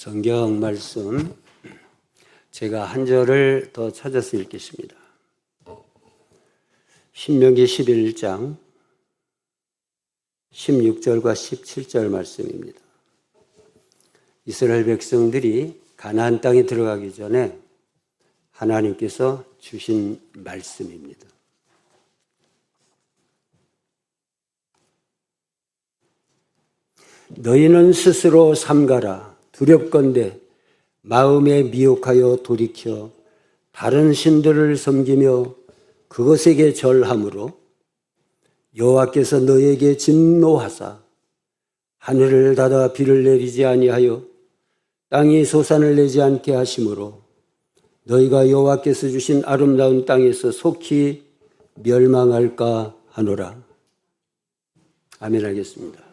성경 말씀 제가 한 절을 더 찾아서 읽겠습니다. 신명기 11장 16절과 17절 말씀입니다. 이스라엘 백성들이 가나안 땅에 들어가기 전에 하나님께서 주신 말씀입니다. 너희는 스스로 삼가라. 두렵건대 마음에 미혹하여 돌이켜 다른 신들을 섬기며 그것에게 절함으로 여호와께서 너희에게 진노하사 하늘을 닫아 비를 내리지 아니하여 땅이 소산을 내지 않게 하심으로 너희가 여호와께서 주신 아름다운 땅에서 속히 멸망할까 하노라. 아멘 하겠습니다.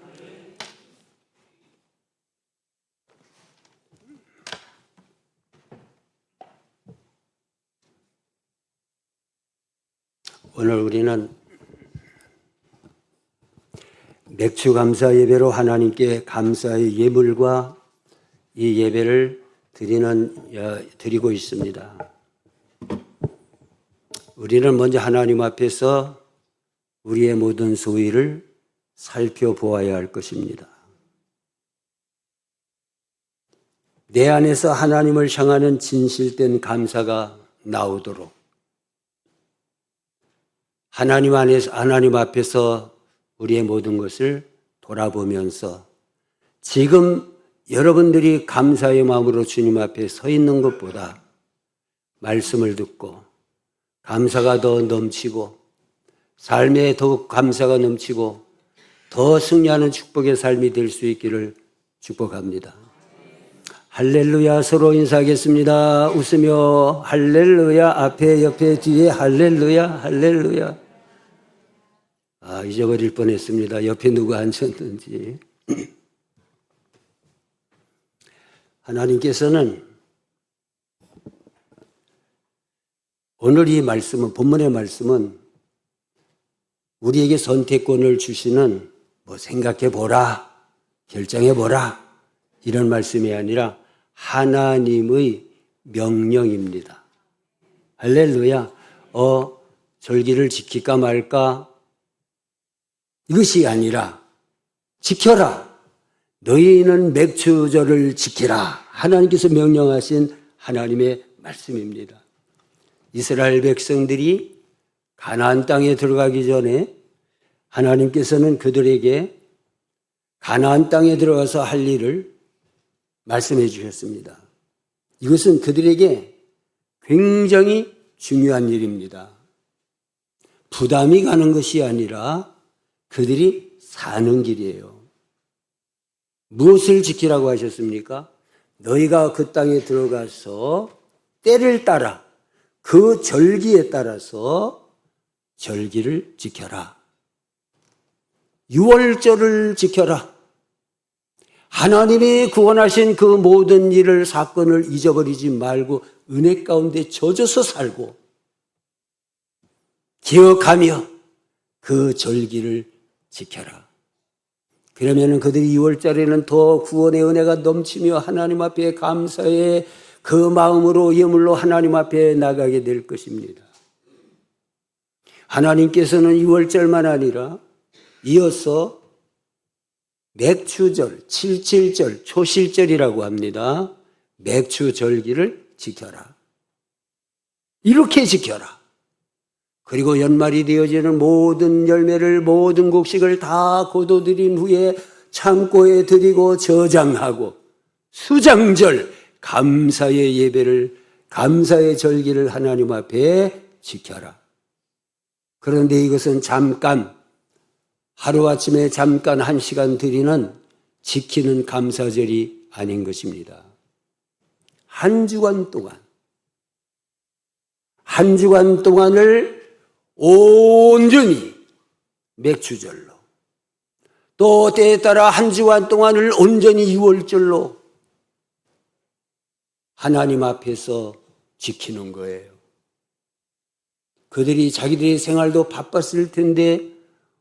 오늘 우리는 맥주 감사 예배로 하나님께 감사의 예물과 이 예배를 드리고 있습니다. 우리는 먼저 하나님 앞에서 우리의 모든 소위를 살펴보아야 할 것입니다. 내 안에서 하나님을 향하는 진실된 감사가 나오도록 하나님 앞에서 우리의 모든 것을 돌아보면서 지금 여러분들이 감사의 마음으로 주님 앞에 서 있는 것보다 말씀을 듣고 감사가 더 넘치고 삶에 더욱 감사가 넘치고 더 승리하는 축복의 삶이 될 수 있기를 축복합니다. 할렐루야. 서로 인사하겠습니다. 웃으며 할렐루야. 앞에 옆에 뒤에 할렐루야. 할렐루야. 잊어버릴 뻔했습니다. 옆에 누가 앉았는지. 하나님께서는 오늘 이 말씀은, 본문의 말씀은 우리에게 선택권을 주시는 생각해보라, 결정해보라 이런 말씀이 아니라 하나님의 명령입니다. 할렐루야. 절기를 지킬까 말까 이것이 아니라 지켜라. 너희는 맥주절을 지키라. 하나님께서 명령하신 하나님의 말씀입니다. 이스라엘 백성들이 가나안 땅에 들어가기 전에 하나님께서는 그들에게 가나안 땅에 들어가서 할 일을 말씀해 주셨습니다. 이것은 그들에게 굉장히 중요한 일입니다. 부담이 가는 것이 아니라 그들이 사는 길이에요. 무엇을 지키라고 하셨습니까? 너희가 그 땅에 들어가서 때를 따라 그 절기에 따라서 절기를 지켜라. 유월절을 지켜라. 하나님이 구원하신 그 모든 일을, 사건을 잊어버리지 말고 은혜 가운데 젖어서 살고 기억하며 그 절기를 지켜라. 그러면 그들이 2월달에는 더 구원의 은혜가 넘치며 하나님 앞에 감사의 그 마음으로 예물로 하나님 앞에 나가게 될 것입니다. 하나님께서는 2월절만 아니라 이어서 맥추절, 77절, 초실절이라고 합니다. 맥추절기를 지켜라. 이렇게 지켜라. 그리고 연말이 되어지는 모든 열매를, 모든 곡식을 다 거둬들인 후에 창고에 드리고 저장하고 수장절, 감사의 예배를, 감사의 절기를 하나님 앞에 지켜라. 그런데 이것은 잠깐, 하루아침에 잠깐 1시간 드리는 지키는 감사절이 아닌 것입니다. 한 주간 동안을 온전히 맥주절로, 또 때에 따라 한 주간 동안을 온전히 유월절로 하나님 앞에서 지키는 거예요. 그들이 자기들의 생활도 바빴을 텐데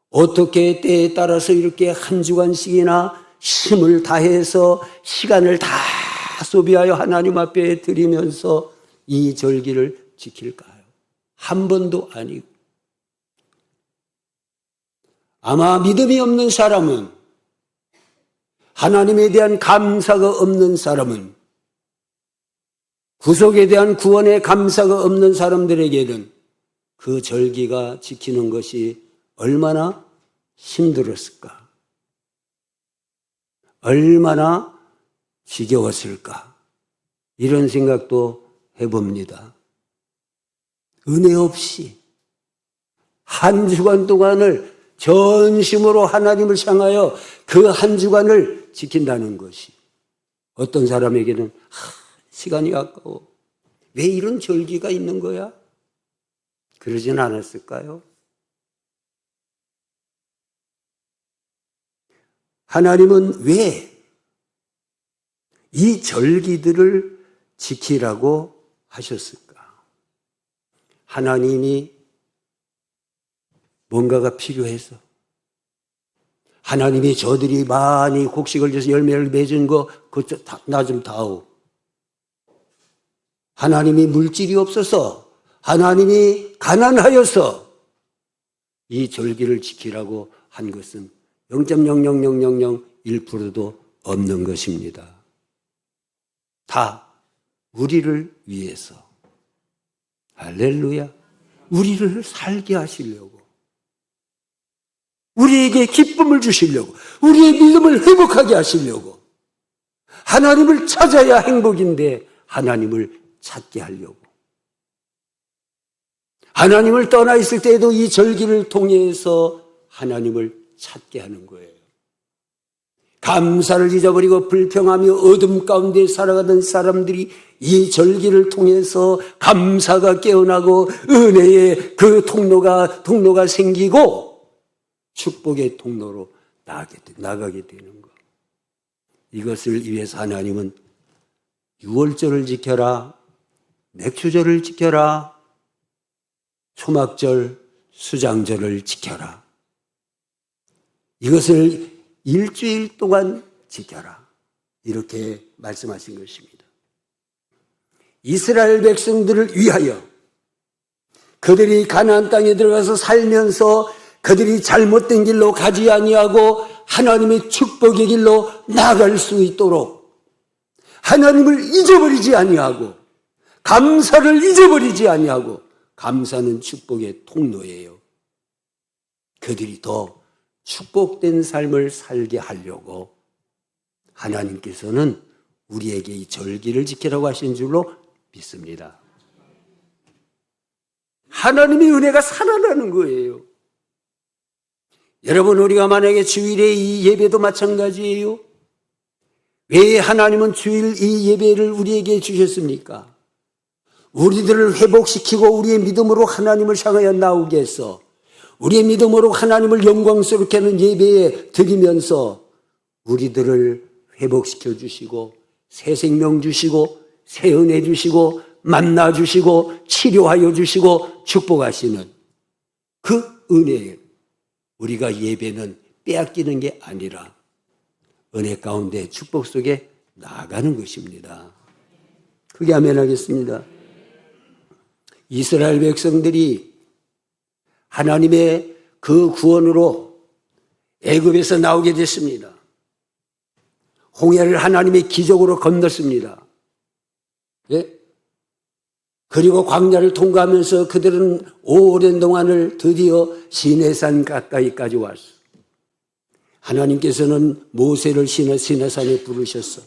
어떻게 때에 따라서 이렇게 한 주간씩이나 힘을 다해서 시간을 다 소비하여 하나님 앞에 드리면서 이 절기를 지킬까요? 한 번도 아니고. 아마 믿음이 없는 사람은, 하나님에 대한 감사가 없는 사람은, 구속에 대한 구원의 감사가 없는 사람들에게는 그 절기가 지키는 것이 얼마나 힘들었을까? 얼마나 지겨웠을까? 이런 생각도 해봅니다. 은혜 없이 한 주간 동안을 전심으로 하나님을 향하여 그 한 주간을 지킨다는 것이 어떤 사람에게는 시간이 아까워. 왜 이런 절기가 있는 거야? 그러진 않았을까요? 하나님은 왜 이 절기들을 지키라고 하셨을까? 하나님이 뭔가가 필요해서, 하나님이 저들이 많이 곡식을 줘서 열매를 맺은 거 그거 나 좀 다오. 하나님이 물질이 없어서, 하나님이 가난하여서 이 절기를 지키라고 한 것은 0.00001%도 없는 것입니다. 다 우리를 위해서, 할렐루야, 우리를 살게 하시려고, 우리에게 기쁨을 주시려고, 우리의 믿음을 회복하게 하시려고, 하나님을 찾아야 행복인데 하나님을 찾게 하려고, 하나님을 떠나 있을 때에도 이 절기를 통해서 하나님을 찾게 하는 거예요. 감사를 잊어버리고 불평하며 어둠 가운데 살아가던 사람들이 이 절기를 통해서 감사가 깨어나고 은혜의 그 통로가 생기고 축복의 통로로 나가게 되는 것. 이것을 위해서 하나님은 유월절을 지켜라, 맥주절을 지켜라, 초막절, 수장절을 지켜라. 이것을 일주일 동안 지켜라. 이렇게 말씀하신 것입니다. 이스라엘 백성들을 위하여, 그들이 가나안 땅에 들어가서 살면서 그들이 잘못된 길로 가지 아니하고 하나님의 축복의 길로 나아갈 수 있도록 하나님을 잊어버리지 아니하고 감사를 잊어버리지 아니하고, 감사는 축복의 통로예요. 그들이 더 축복된 삶을 살게 하려고 하나님께서는 우리에게 이 절기를 지키라고 하신 줄로 믿습니다. 하나님의 은혜가 살아나는 거예요. 여러분, 우리가 만약에 주일에 이 예배도 마찬가지예요. 왜 하나님은 주일 이 예배를 우리에게 주셨습니까? 우리들을 회복시키고 우리의 믿음으로 하나님을 향하여 나오게 해서 우리의 믿음으로 하나님을 영광스럽게 하는 예배에 드리면서 우리들을 회복시켜 주시고 새 생명 주시고 새 은혜 주시고 만나 주시고 치료하여 주시고 축복하시는 그 은혜에 우리가 예배는 빼앗기는 게 아니라 은혜 가운데 축복 속에 나아가는 것입니다. 크게 아멘 하겠습니다. 이스라엘 백성들이 하나님의 그 구원으로 애굽에서 나오게 됐습니다. 홍해를 하나님의 기적으로 건넜습니다. 예? 그리고 광야를 통과하면서 그들은 오랜 동안을 드디어 시내산 가까이까지 왔어. 하나님께서는 모세를 시내산에 부르셨어.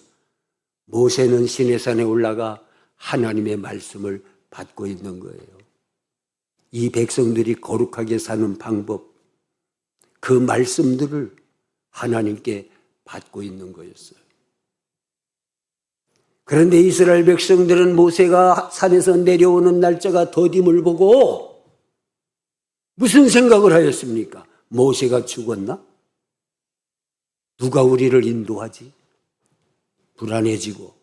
모세는 시내산에 올라가 하나님의 말씀을 받고 있는 거예요. 이 백성들이 거룩하게 사는 방법, 그 말씀들을 하나님께 받고 있는 거였어요. 그런데 이스라엘 백성들은 모세가 산에서 내려오는 날짜가 더딤을 보고 무슨 생각을 하였습니까? 모세가 죽었나? 누가 우리를 인도하지? 불안해지고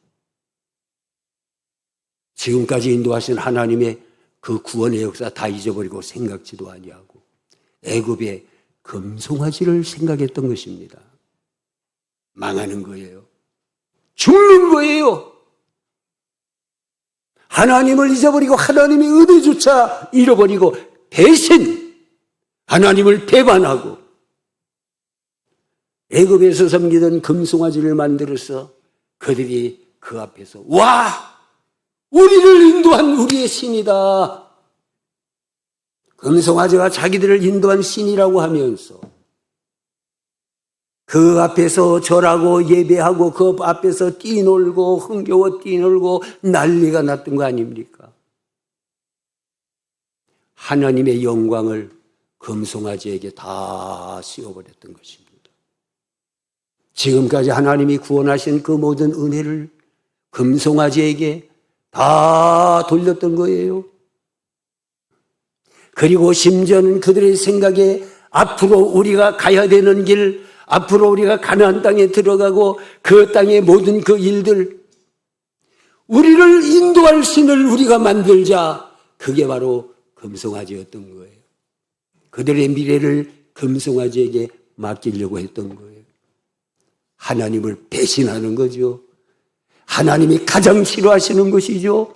지금까지 인도하신 하나님의 그 구원의 역사 다 잊어버리고 생각지도 아니하고 애굽의 금송아지를 생각했던 것입니다. 망하는 거예요. 죽는 거예요. 하나님을 잊어버리고 하나님의 은혜조차 잃어버리고 배신, 하나님을 배반하고 애굽에서 섬기던 금송아지를 만들어서 그들이 그 앞에서 와! 우리를 인도한 우리의 신이다. 금송아지가 자기들을 인도한 신이라고 하면서 그 앞에서 절하고 예배하고 그 앞에서 뛰놀고 흥겨워 뛰놀고 난리가 났던 거 아닙니까? 하나님의 영광을 금송아지에게 다 씌워버렸던 것입니다. 지금까지 하나님이 구원하신 그 모든 은혜를 금송아지에게 다 돌렸던 거예요. 그리고 심지어는 그들의 생각에 앞으로 우리가 가야 되는 길, 앞으로 우리가 가나안 땅에 들어가고 그 땅의 모든 그 일들, 우리를 인도할 신을 우리가 만들자. 그게 바로 금송아지였던 거예요. 그들의 미래를 금송아지에게 맡기려고 했던 거예요. 하나님을 배신하는 거죠. 하나님이 가장 싫어하시는 것이죠.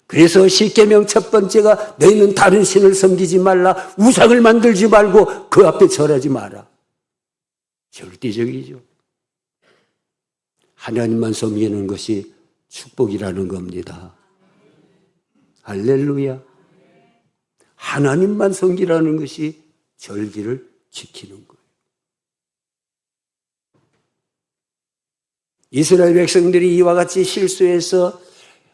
그래서 십계명 첫 번째가 너희는 다른 신을 섬기지 말라. 우상을 만들지 말고 그 앞에 절하지 마라. 절대적이죠. 하나님만 섬기는 것이 축복이라는 겁니다. 할렐루야. 하나님만 섬기라는 것이 절기를 지키는 거예요. 이스라엘 백성들이 이와 같이 실수해서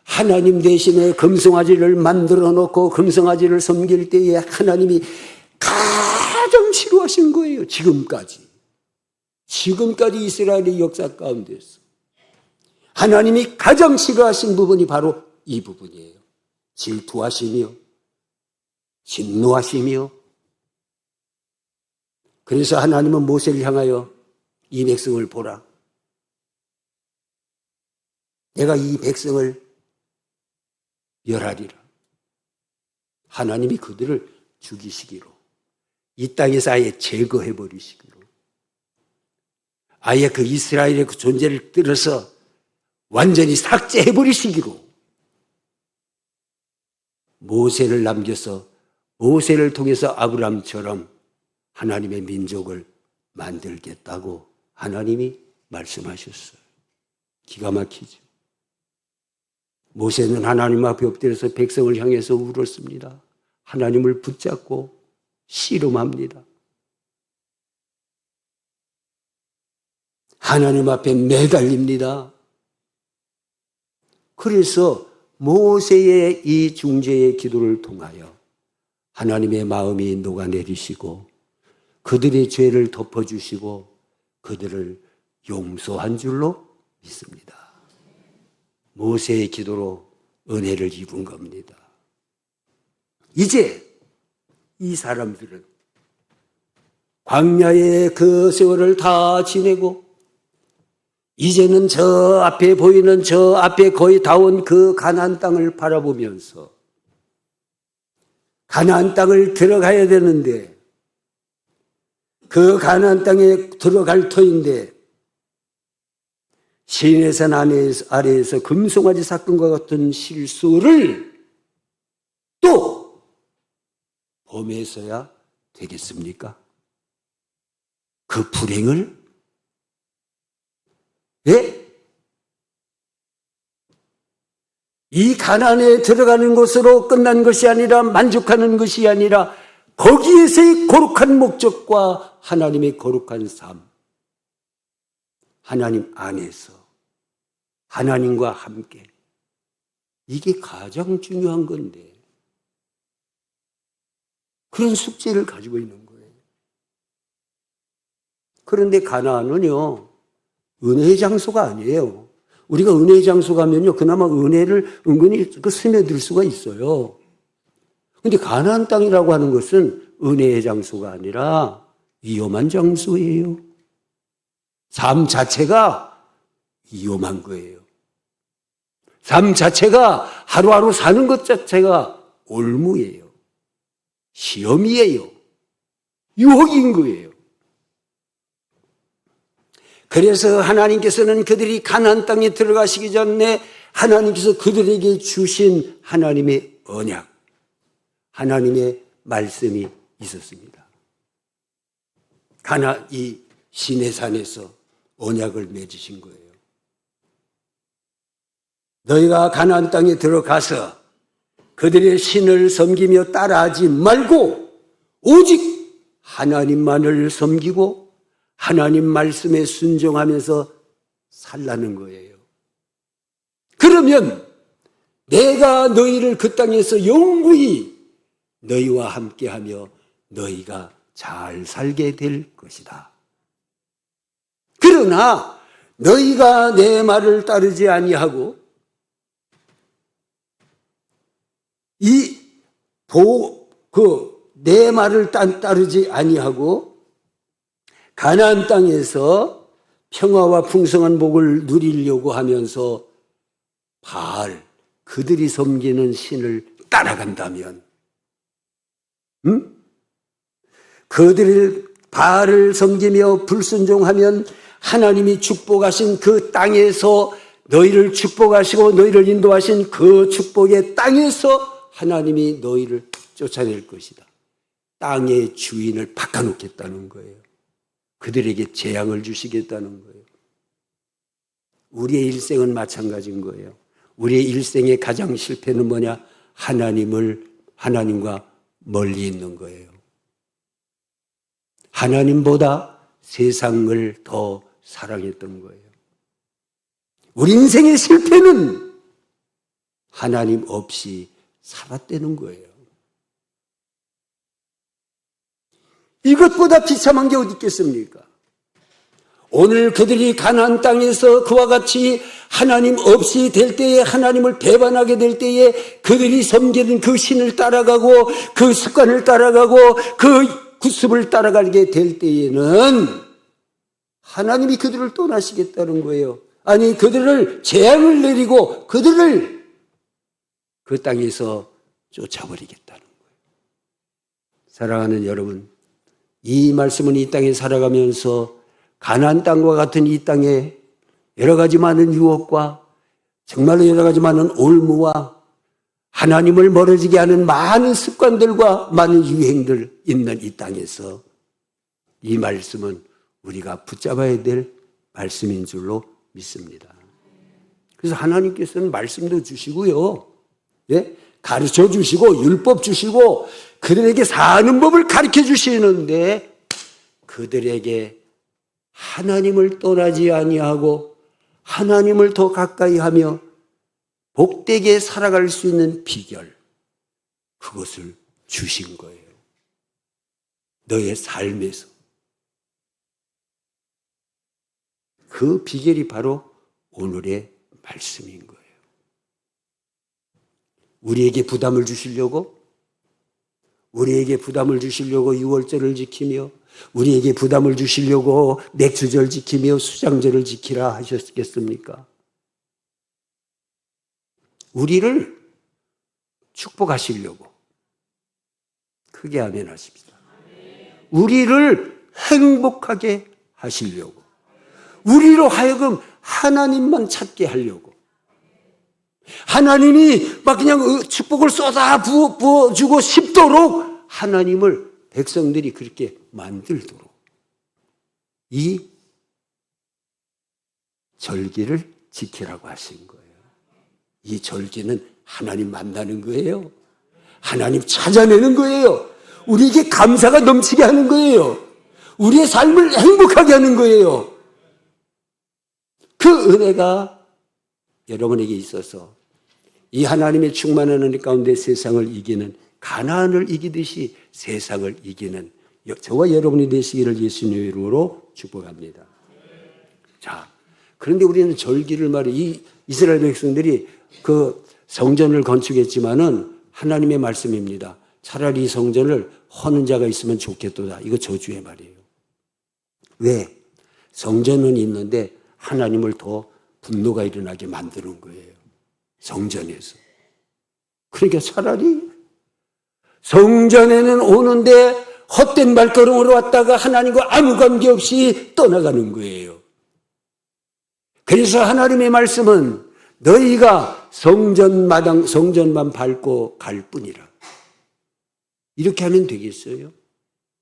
하나님 대신에 금송아지를 만들어 놓고 금송아지를 섬길 때에 하나님이 가장 싫어하신 거예요. 지금까지 이스라엘의 역사 가운데서 하나님이 가장 싫어하신 부분이 바로 이 부분이에요. 질투하시며 진노하시며. 그래서 하나님은 모세를 향하여 이 백성을 보라. 내가 이 백성을 멸하리라. 하나님이 그들을 죽이시기로, 이 땅에서 아예 제거해버리시기로, 아예 그 이스라엘의 그 존재를 뜯어서 완전히 삭제해버리시기로 모세를 남겨서 모세를 통해서 아브라함처럼 하나님의 민족을 만들겠다고 하나님이 말씀하셨어요. 기가 막히죠. 모세는 하나님 앞에 엎드려서 백성을 향해서 울었습니다. 하나님을 붙잡고 씨름합니다. 하나님 앞에 매달립니다. 그래서 모세의 이 중재의 기도를 통하여 하나님의 마음이 녹아내리시고 그들의 죄를 덮어주시고 그들을 용서한 줄로 믿습니다. 모세의 기도로 은혜를 입은 겁니다. 이제 이 사람들은 광야의 그 세월을 다 지내고 이제는 저 앞에 보이는 저 앞에 거의 다 온 그 가나안 땅을 바라보면서 가나안 땅을 들어가야 되는데 그 가나안 땅에 들어갈 터인데 시내산 아래에서 금송아지 사건과 같은 실수를 또 범해서야 되겠습니까? 그 불행을? 예? 이 가나안에 들어가는 것으로 끝난 것이 아니라 만족하는 것이 아니라 거기에서의 거룩한 목적과 하나님의 거룩한 삶, 하나님 안에서 하나님과 함께, 이게 가장 중요한 건데 그런 숙제를 가지고 있는 거예요. 그런데 그나안은요 은혜의 장소가 아니에요. 우리가 은혜의 장소 가면요 그나마 은혜를 은근히 스며들 수가 있어요. 그런데 가나안 땅이라고 하는 것은 은혜의 장소가 아니라 위험한 장소예요. 삶 자체가 위험한 거예요. 삶 자체가 하루하루 사는 것 자체가 올무예요. 시험이에요. 유혹인 거예요. 그래서 하나님께서는 그들이 가나안 땅에 들어가시기 전에 하나님께서 그들에게 주신 하나님의 언약, 하나님의 말씀이 있었습니다. 이 시내산에서 언약을 맺으신 거예요. 너희가 가나안 땅에 들어가서 그들의 신을 섬기며 따라하지 말고 오직 하나님만을 섬기고 하나님 말씀에 순종하면서 살라는 거예요. 그러면 내가 너희를 그 땅에서 영구히 너희와 함께하며 너희가 잘 살게 될 것이다. 그러나 너희가 내 말을 따르지 아니하고 내 말을 따르지 아니하고 가나안 땅에서 평화와 풍성한 복을 누리려고 하면서 그들이 섬기는 신을 따라간다면, 그들을 바알을 섬기며 불순종하면 하나님이 축복하신 그 땅에서 너희를 축복하시고 너희를 인도하신 그 축복의 땅에서 하나님이 너희를 쫓아낼 것이다. 땅의 주인을 바꿔놓겠다는 거예요. 그들에게 재앙을 주시겠다는 거예요. 우리의 일생은 마찬가지인 거예요. 우리의 일생의 가장 실패는 뭐냐? 하나님과 멀리 있는 거예요. 하나님보다 세상을 더 사랑했던 거예요. 우리 인생의 실패는 하나님 없이 살았다는 거예요. 이것보다 비참한 게 어디 있겠습니까? 오늘 그들이 가나안 땅에서 그와 같이 하나님 없이 될 때에, 하나님을 배반하게 될 때에 그들이 섬기는 그 신을 따라가고 그 습관을 따라가고 그 구습을 따라가게 될 때에는 하나님이 그들을 떠나시겠다는 거예요. 아니, 그들을 재앙을 내리고 그들을 그 땅에서 쫓아버리겠다는 거예요. 사랑하는 여러분, 이 말씀은 이 땅에 살아가면서 가나안 땅과 같은 이 땅에 여러 가지 많은 유혹과 정말로 여러 가지 많은 올무와 하나님을 멀어지게 하는 많은 습관들과 많은 유행들 있는 이 땅에서 이 말씀은 우리가 붙잡아야 될 말씀인 줄로 믿습니다. 그래서 하나님께서는 말씀도 주시고요, 네? 가르쳐 주시고 율법 주시고 그들에게 사는 법을 가르쳐 주시는데 그들에게 하나님을 떠나지 아니하고 하나님을 더 가까이 하며 복되게 살아갈 수 있는 비결, 그것을 주신 거예요. 너의 삶에서. 그 비결이 바로 오늘의 말씀인 거예요. 우리에게 부담을 주시려고 유월절을 지키며 우리에게 부담을 주시려고 맥주절 지키며 수장절을 지키라 하셨겠습니까? 우리를 축복하시려고. 크게 아멘 하십시다. 우리를 행복하게 하시려고. 우리로 하여금 하나님만 찾게 하려고. 하나님이 막 그냥 축복을 쏟아 부어주고 싶도록 하나님을 백성들이 그렇게 만들도록 이 절기를 지키라고 하신 거예요. 이 절기는 하나님 만나는 거예요. 하나님 찾아내는 거예요. 우리에게 감사가 넘치게 하는 거예요. 우리의 삶을 행복하게 하는 거예요. 그 은혜가 여러분에게 있어서 이 하나님의 충만한 은혜 가운데 세상을 이기는, 가나안을 이기듯이 세상을 이기는 저와 여러분이 되시기를 예수님의 이름으로 축복합니다. 자, 그런데 우리는 절기를 이 이스라엘 백성들이 그 성전을 건축했지만은 하나님의 말씀입니다. 차라리 이 성전을 허는 자가 있으면 좋겠도다. 이거 저주의 말이에요. 왜? 성전은 있는데 하나님을 더 분노가 일어나게 만드는 거예요. 성전에서. 그러니까 차라리 성전에는 오는데 헛된 발걸음으로 왔다가 하나님과 아무 관계없이 떠나가는 거예요. 그래서 하나님의 말씀은 너희가 성전만 밟고 갈 뿐이라. 이렇게 하면 되겠어요?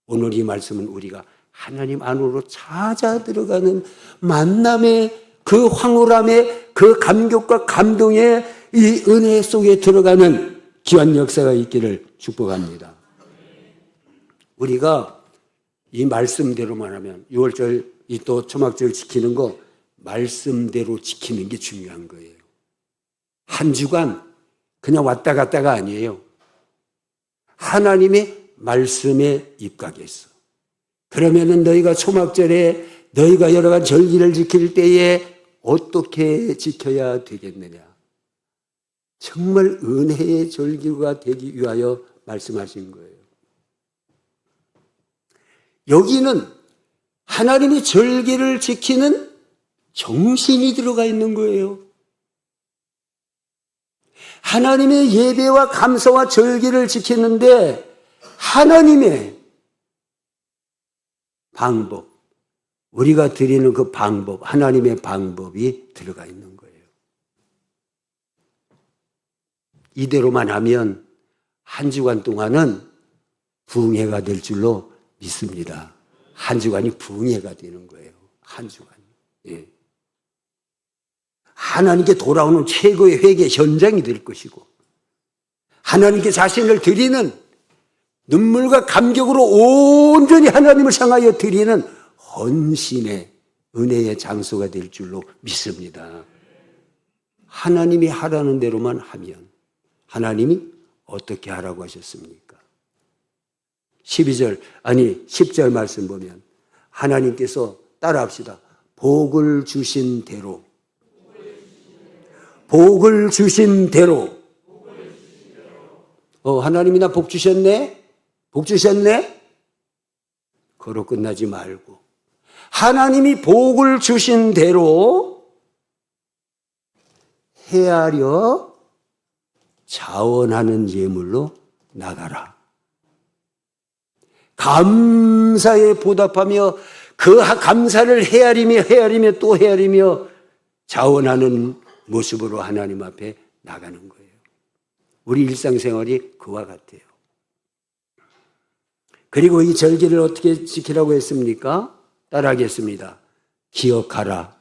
오늘 이 말씀은 우리가 하나님 안으로 찾아 들어가는 만남의 그 황홀함의 그 감격과 감동의 이 은혜 속에 들어가는 귀한 역사가 있기를 축복합니다. 우리가 이 말씀대로만 하면 6월절 이 또 초막절 지키는 거 말씀대로 지키는 게 중요한 거예요. 한 주간 그냥 왔다 갔다가 아니에요. 하나님의 말씀에 입각했어. 그러면은 너희가 초막절에 너희가 여러 가지 절기를 지킬 때에 어떻게 지켜야 되겠느냐. 정말 은혜의 절기가 되기 위하여 말씀하신 거예요. 여기는 하나님의 절기를 지키는 정신이 들어가 있는 거예요. 하나님의 예배와 감사와 절기를 지키는데 하나님의 방법, 우리가 드리는 그 방법, 하나님의 방법이 들어가 있는 거예요. 이대로만 하면 한 주간 동안은 부흥회가 될 줄로 믿습니다. 한 주간이 부흥회가 되는 거예요. 한 주간이. 예. 하나님께 돌아오는 최고의 회개 현장이 될 것이고 하나님께 자신을 드리는 눈물과 감격으로 온전히 하나님을 향하여 드리는 헌신의 은혜의 장소가 될 줄로 믿습니다. 하나님이 하라는 대로만 하면 하나님이 어떻게 하라고 하셨습니까? 10절 말씀 보면 하나님께서 따라합시다. 복을 주신 대로 하나님이 나 복 주셨네? 복 주셨네? 그로 끝나지 말고 하나님이 복을 주신 대로 헤아려 자원하는 예물로 나가라. 감사에 보답하며 그 감사를 헤아리며 또 헤아리며 자원하는 모습으로 하나님 앞에 나가는 거예요. 우리 일상생활이 그와 같아요. 그리고 이 절기를 어떻게 지키라고 했습니까? 따라하겠습니다. 기억하라.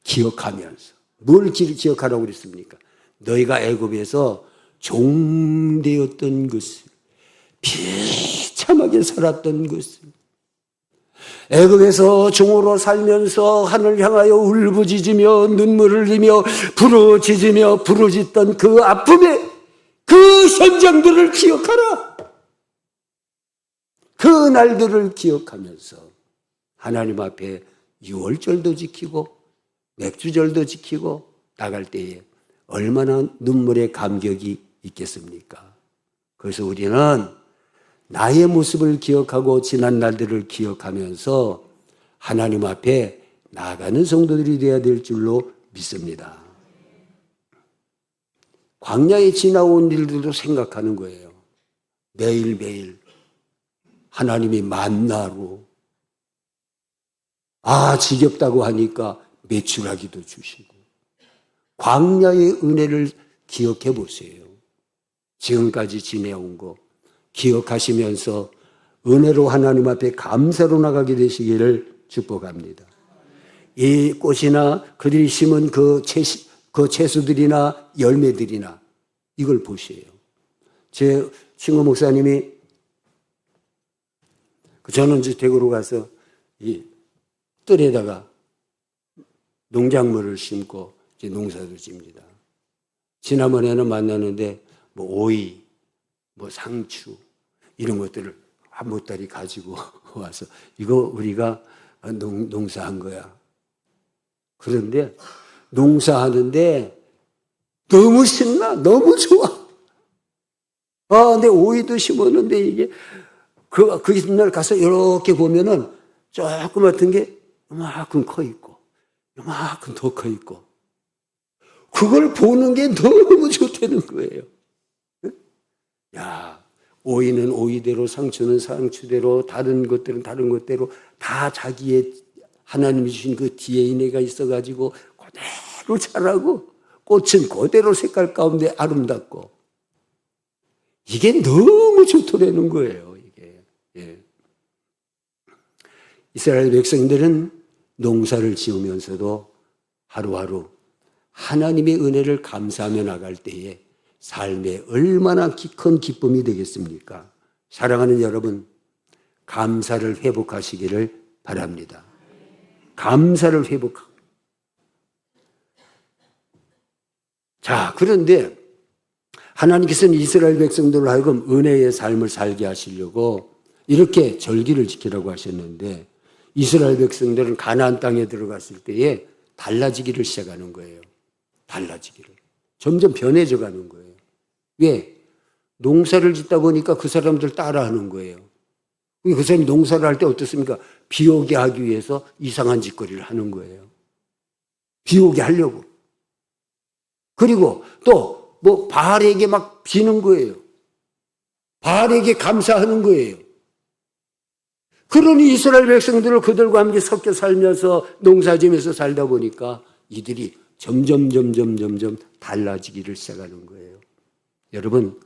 기억하면서. 뭘 기억하라고 그랬습니까? 너희가 애굽에서 종되었던 것을, 비참하게 살았던 것을, 애굽에서 종으로 살면서 하늘 향하여 울부짖으며 눈물을 흘리며 부르짖던 그 아픔의 그 현장들을 기억하라. 그 날들을 기억하면서 하나님 앞에 유월절도 지키고 맥주절도 지키고 나갈 때에 얼마나 눈물의 감격이 있겠습니까? 그래서 우리는 나의 모습을 기억하고 지난 날들을 기억하면서 하나님 앞에 나아가는 성도들이 되어야 될 줄로 믿습니다. 광야에 지나온 일들도 생각하는 거예요. 매일매일 하나님이 만나로 지겹다고 하니까 메추라기도 주시고 광야의 은혜를 기억해 보세요. 지금까지 지내온 거 기억하시면서 은혜로 하나님 앞에 감사로 나가게 되시기를 축복합니다. 이 꽃이나 그들이 심은 그 채소들이나 열매들이나 이걸 보세요. 제 친구 목사님이 전원주택으로 가서 이 뜰에다가 농작물을 심고 이제 농사도 집니다. 지난번에는 만나는데 오이, 상추 이런 것들을 한 보따리 가지고 와서 이거 우리가 농사한 거야. 그런데 농사하는데 너무 신나, 너무 좋아. 근데 오이도 심었는데 이게 그 이튿날 가서 이렇게 보면은 조그맣은 게 요만큼 커 있고 요만큼 더 커 있고 그걸 보는 게 너무 좋다는 거예요. 야, 오이는 오이대로 상추는 상추대로 다른 것들은 다른 것대로 다 자기의 하나님이 주신 그 DNA가 있어가지고 그대로 자라고 꽃은 그대로 색깔 가운데 아름답고 이게 너무 좋더라는 거예요. 이게. 예. 이스라엘 백성들은 농사를 지으면서도 하루하루 하나님의 은혜를 감사하며 나갈 때에 삶에 얼마나 큰 기쁨이 되겠습니까? 사랑하는 여러분, 감사를 회복하시기를 바랍니다. 감사를 회복하고. 자, 그런데 하나님께서는 이스라엘 백성들로 하여금 은혜의 삶을 살게 하시려고 이렇게 절기를 지키라고 하셨는데 이스라엘 백성들은 가나안 땅에 들어갔을 때에 달라지기를 시작하는 거예요. 달라지기를. 점점 변해져 가는 거예요. 왜? 농사를 짓다 보니까 그 사람들 따라하는 거예요. 그 사람이 농사를 할 때 어떻습니까? 비 오게 하기 위해서 이상한 짓거리를 하는 거예요. 비 오게 하려고. 그리고 또 바알에게 막 비는 거예요. 바알에게 감사하는 거예요. 그러니 이스라엘 백성들을 그들과 함께 섞여 살면서 농사지면서 살다 보니까 이들이 점점 달라지기를 시작하는 거예요. 여러분,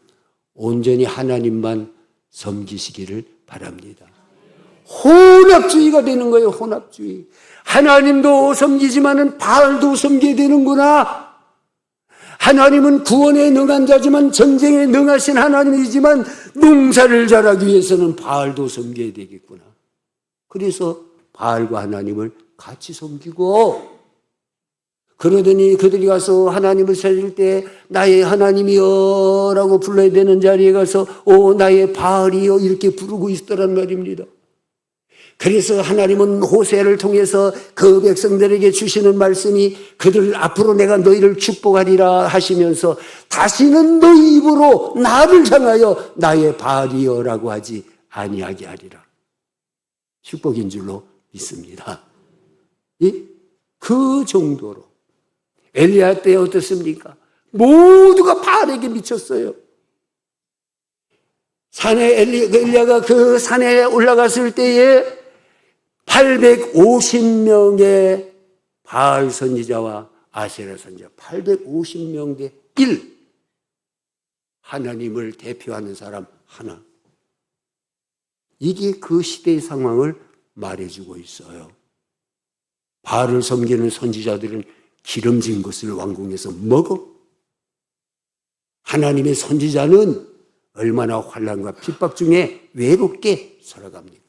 온전히 하나님만 섬기시기를 바랍니다. 혼합주의가 되는 거예요. 혼합주의. 하나님도 섬기지만은 바알도 섬겨야 되는구나. 하나님은 구원에 능한 자지만 전쟁에 능하신 하나님이지만 농사를 잘하기 위해서는 바알도 섬겨야 되겠구나. 그래서 바알과 하나님을 같이 섬기고 그러더니 그들이 가서 하나님을 찾을 때 나의 하나님이여 라고 불러야 되는 자리에 가서 나의 바알이여 이렇게 부르고 있더란 말입니다. 그래서 하나님은 호세아를 통해서 그 백성들에게 주시는 말씀이 그들 앞으로 내가 너희를 축복하리라 하시면서 다시는 너희 입으로 나를 향하여 나의 바알이여 라고 하지 아니하게 하리라. 축복인 줄로 믿습니다. 그 정도로 엘리야 때 어떻습니까? 모두가 바알에게 미쳤어요. 엘리야가 그 산에 올라갔을 때에 850명의 바알 선지자와 아세라 선지자 850명 대 1. 하나님을 대표하는 사람 하나. 이게 그 시대의 상황을 말해주고 있어요. 바알을 섬기는 선지자들은 기름진 것을 왕궁에서 먹어. 하나님의 선지자는 얼마나 환난과 핍박 중에 외롭게 살아갑니까?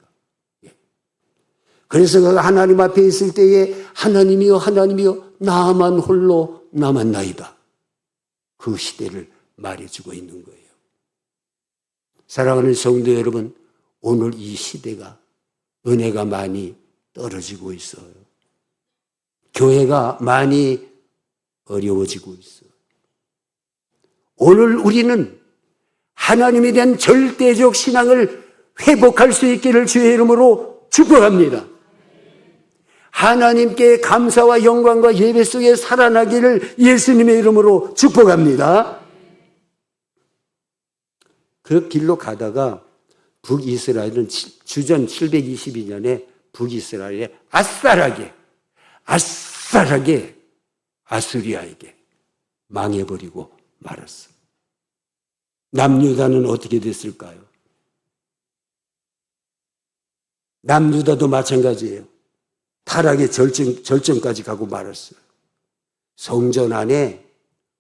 그래서 그가 하나님 앞에 있을 때에 하나님이여 하나님이여 나만 홀로 남았나이다. 그 시대를 말해주고 있는 거예요. 사랑하는 성도 여러분, 오늘 이 시대가 은혜가 많이 떨어지고 있어요. 교회가 많이 어려워지고 있어요. 오늘 우리는 하나님에 대한 절대적 신앙을 회복할 수 있기를 주의 이름으로 축복합니다. 하나님께 감사와 영광과 예배 속에 살아나기를 예수님의 이름으로 축복합니다. 그 길로 가다가 북이스라엘은 주전 722년에 북이스라엘에 아싸라게 아수리아에게 망해버리고 말았어. 남유다는 어떻게 됐을까요? 남유다도 마찬가지예요. 타락의 절정까지 가고 말았어요. 성전 안에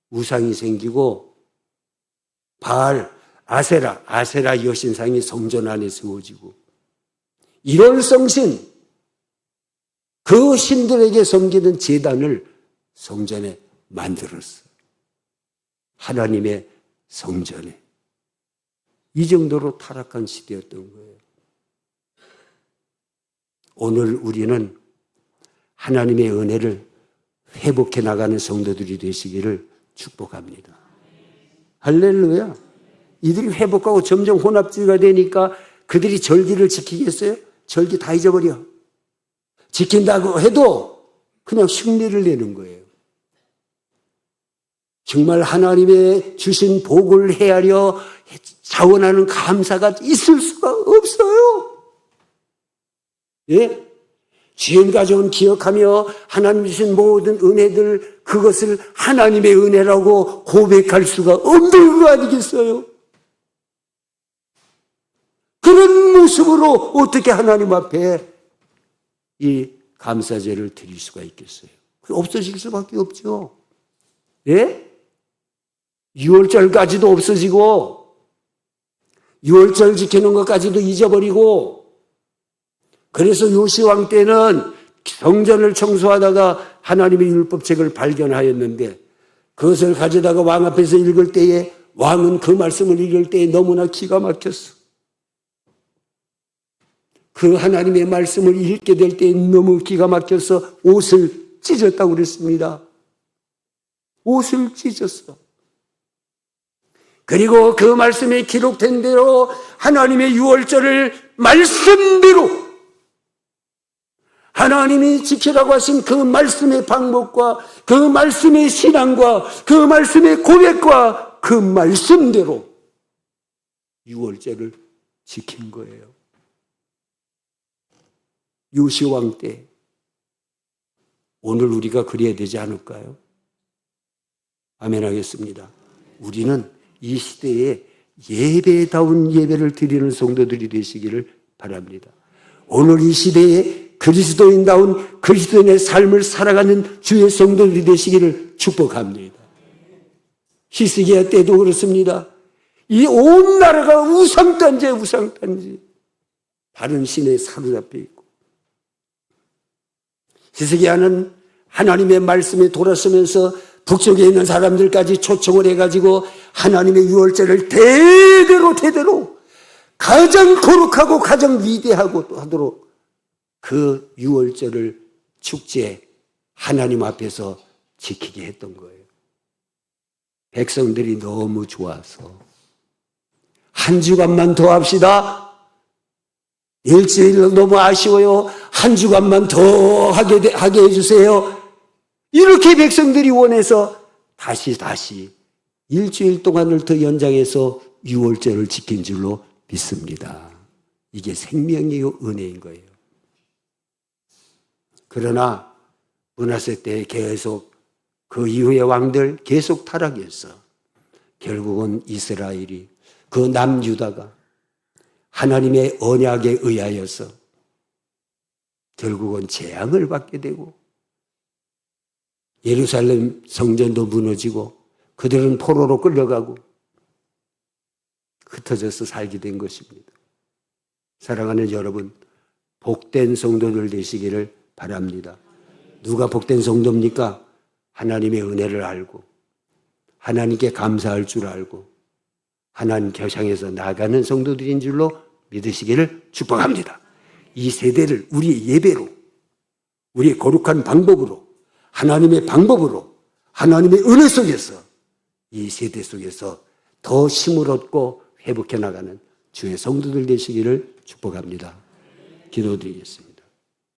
우상이 생기고 바알, 아세라 여신상이 성전 안에 세워지고 이런 성신, 그 신들에게 섬기는 제단을 성전에 만들었어요. 하나님의 성전에. 이 정도로 타락한 시대였던 거예요. 오늘 우리는 하나님의 은혜를 회복해 나가는 성도들이 되시기를 축복합니다. 할렐루야. 이들이 회복하고 점점 혼합주의가 되니까 그들이 절기를 지키겠어요? 절기 다 잊어버려. 지킨다고 해도 그냥 흉내를 내는 거예요. 정말 하나님의 주신 복을 헤아려 자원하는 감사가 있을 수가 없어요. 예? 지은 가정은 기억하며 하나님 주신 모든 은혜들, 그것을 하나님의 은혜라고 고백할 수가 없는 거 아니겠어요? 그런 모습으로 어떻게 하나님 앞에 이 감사제를 드릴 수가 있겠어요? 없어질 수밖에 없죠. 예? 6월절까지도 없어지고 6월절 지키는 것까지도 잊어버리고, 그래서 요시왕 때는 성전을 청소하다가 하나님의 율법책을 발견하였는데 그것을 가져다가 왕 앞에서 읽을 때에 왕은 그 말씀을 읽을 때에 너무나 기가 막혔어. 그 하나님의 말씀을 읽게 될 때에 너무 기가 막혀서 옷을 찢었다고 그랬습니다. 옷을 찢었어. 그리고 그 말씀에 기록된 대로 하나님의 유월절을 말씀대로 하나님이 지키라고 하신 그 말씀의 방법과 그 말씀의 신앙과 그 말씀의 고백과 그 말씀대로 유월절을 지킨 거예요. 요시왕 때. 오늘 우리가 그래야 되지 않을까요? 아멘 하겠습니다. 우리는 이 시대에 예배다운 예배를 드리는 성도들이 되시기를 바랍니다. 오늘 이 시대에 그리스도인다운 그리스도인의 삶을 살아가는 주의 성도들이 되시기를 축복합니다. 히스기야 때도 그렇습니다. 이 온 나라가 우상단지에 우상단지, 다른 신에 사로잡혀 있고, 히스기야는 하나님의 말씀에 돌아서면서 북쪽에 있는 사람들까지 초청을 해가지고 하나님의 유월절을 대대로 가장 거룩하고 가장 위대하고 하도록 그 유월절을 축제 하나님 앞에서 지키게 했던 거예요. 백성들이 너무 좋아서 한 주간만 더 합시다. 일주일 너무 아쉬워요. 한 주간만 더 하게 해주세요. 이렇게 백성들이 원해서 다시 일주일 동안을 더 연장해서 유월절을 지킨 줄로 믿습니다. 이게 생명이요 은혜인 거예요. 그러나 므낫세 때 계속 그 이후의 왕들 계속 타락했어. 결국은 이스라엘이 그 남유다가 하나님의 언약에 의하여서 결국은 재앙을 받게 되고 예루살렘 성전도 무너지고 그들은 포로로 끌려가고 흩어져서 살게 된 것입니다. 사랑하는 여러분, 복된 성도들 되시기를 바랍니다. 누가 복된 성도입니까? 하나님의 은혜를 알고 하나님께 감사할 줄 알고 하나님께 향해서 나가는 성도들인 줄로 믿으시기를 축복합니다. 이 세대를 우리의 예배로, 우리의 거룩한 방법으로, 하나님의 방법으로, 하나님의 은혜 속에서 이 세대 속에서 더 힘을 얻고 회복해 나가는 주의 성도들 되시기를 축복합니다. 기도드리겠습니다.